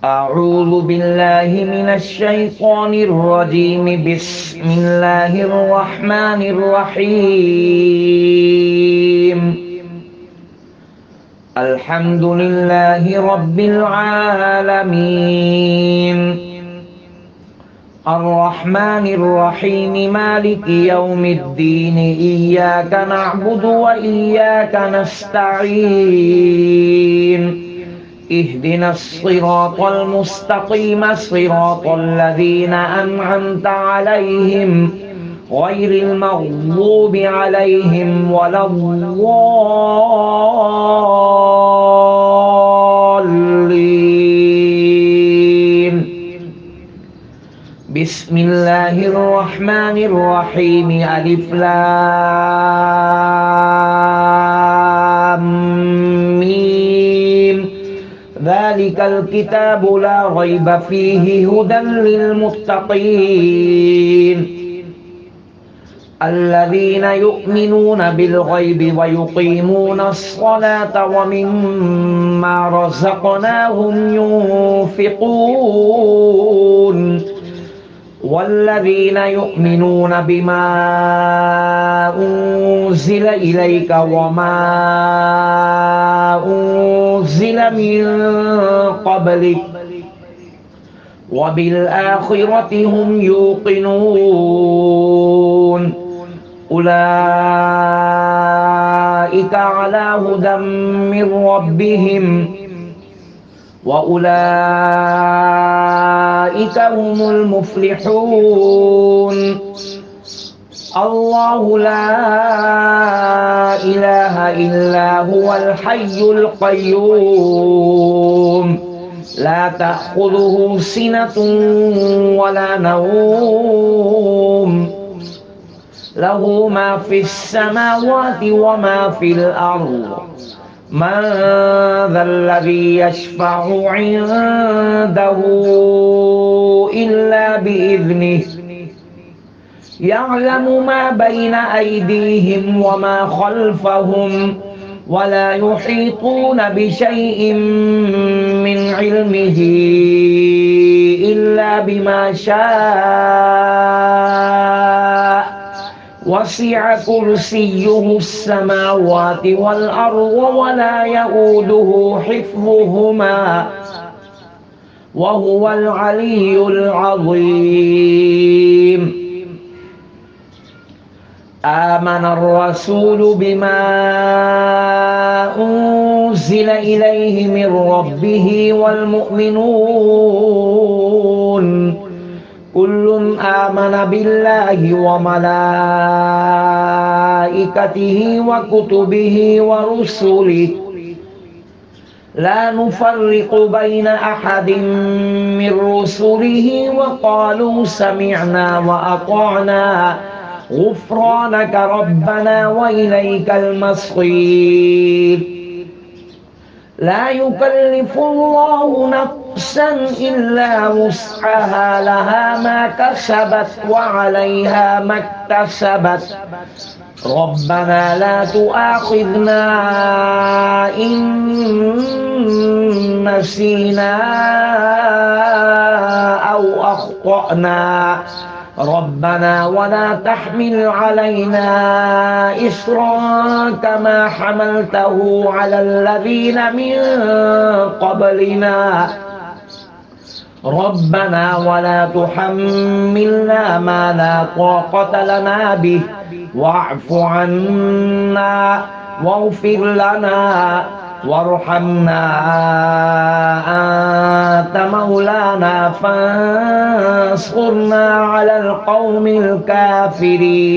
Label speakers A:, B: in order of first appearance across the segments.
A: أعوذ بالله من الشيطان الرجيم. بسم الله الرحمن الرحيم. الحمد لله رب العالمين، الرحمن الرحيم، مالك يوم الدين. إياك نعبد وإياك نستعين. اهدنا الصراط المستقيم، صراط الذين أنعمت عليهم غير المغضوب عليهم ولا الضالين. بسم الله الرحمن الرحيم. ألف لام ميم. ذلك الكتاب لا ريب فيه هدى للمتقين الذين يؤمنون بالغيب ويقيمون الصلاة ومما رزقناهم ينفقون والذين يؤمنون بما أنزل إليك وما أنزل من قبلك وبالآخرة هم يوقنون. أولئك على هدى من ربهم وأولئك هم المفلحون. الله لا إله إلا هو الحي القيوم، لا تأخذه سنة ولا نوم، له ما في السماوات وما في الأرض. من ذا الذي يشفع عنده إلا بإذنه، يعلم ما بين أيديهم وما خلفهم ولا يحيطون بشيء من علمه إلا بما شاء. وسع كرسيه السماوات والأرض ولا يؤوده حفظهما وهو العلي العظيم. آمن الرسول بما أنزل إليه من ربه والمؤمنون كل آمن بالله وملائكته وكتبه ورسله لا نفرق بين أحد من رسله وقالوا سمعنا وأطعنا غفرانك ربنا وإليك المصير. لا يكلف الله نفسا إلا وسعها، لها ما كسبت وعليها ما اكتسبت. ربنا لا تؤاخذنا إن نسينا أو أخطأنا، ربنا ولا تحمل علينا إصرا كما حملته على الذين من قبلنا، ربنا ولا تحملنا ما لا طاقة لنا به واعف عنا واغفر لنا وارحمنا أنت مولانا فانصرنا على القوم الكافرين.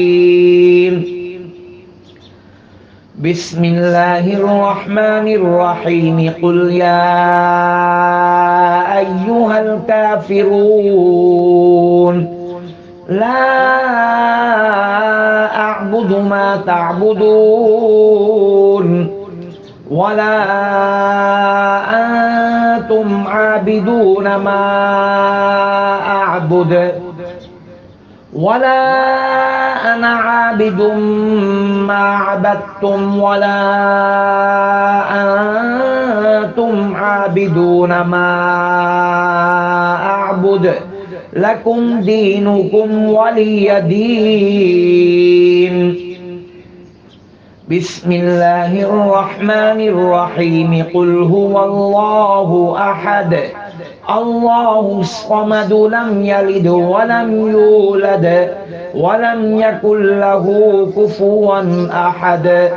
A: بسم الله الرحمن الرحيم. قل يا أيها الكافرون لا أعبد ما تعبدون ولا أنتم عابدون ما أعبد ولا أنا عابد ما عبدتم ولا أنتم عابدون ما أعبد لكم دينكم ولي دين بسم الله الرحمن الرحيم قل هو الله أحد الله الصمد لم يلد ولم يولد ولم يكن له كفوا أحد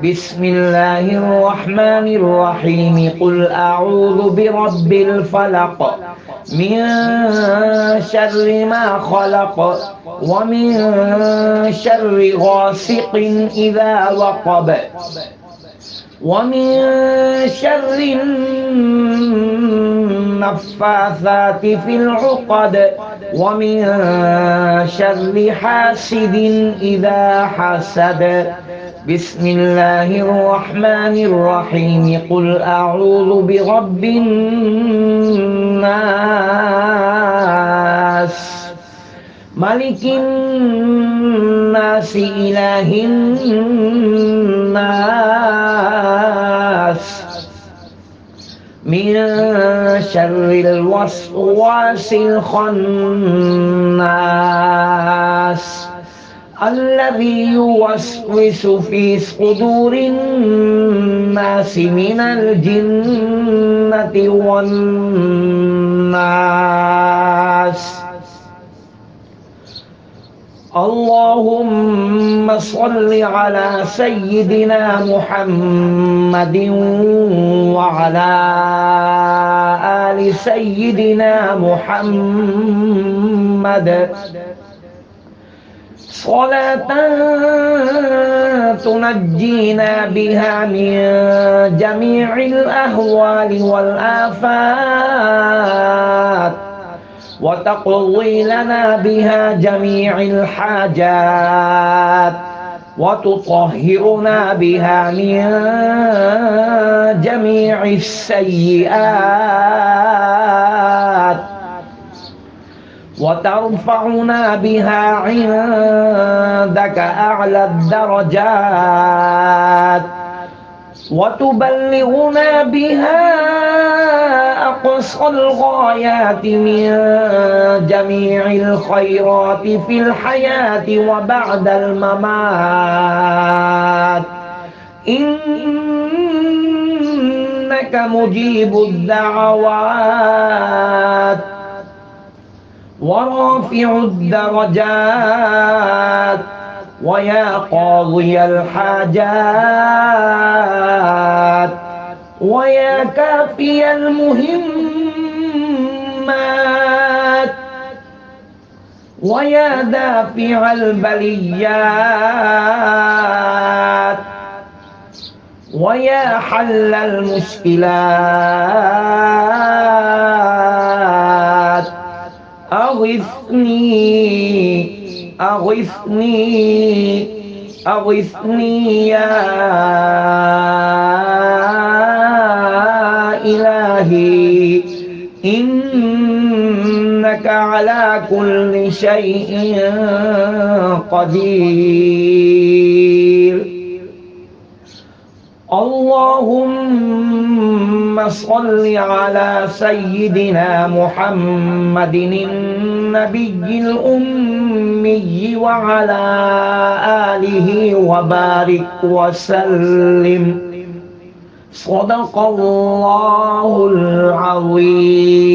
A: بسم الله الرحمن الرحيم قل أعوذ برب الفلق من شر ما خلق ومن شر غاسق إذا وقب ومن شر النفاثات في العقد ومن شر حاسد إذا حسد بسم الله الرحمن الرحيم قل أعوذ برب الناس ملك الناس إله الناس من شر الوسواس الخناس الذي يوسوس في صدور الناس من الجنة والناس اللهم صل على سيدنا محمد وعلى آل سيدنا محمد صلاة تنجينا بها من جميع الأهوال والآفات وتقضي لنا بها جميع الحاجات وتطهرنا بها من جميع السيئات وترفعنا بها عندك أعلى الدرجات وتبلغنا بها أقصى الغايات من جميع الخيرات في الحياة وبعد الممات إنك مجيب الدعوات ورافع الدرجات ويا قاضي الحاجات ويا كافي المهمات ويا دافع البليات ويا حل المشكلات أغثني أغثني أغثني يا إلهي إنك على كل شيء قدير اللهم صل على سيدنا محمد النبي الأمي وعلى آله وبارك وسلم صدق الله العظيم.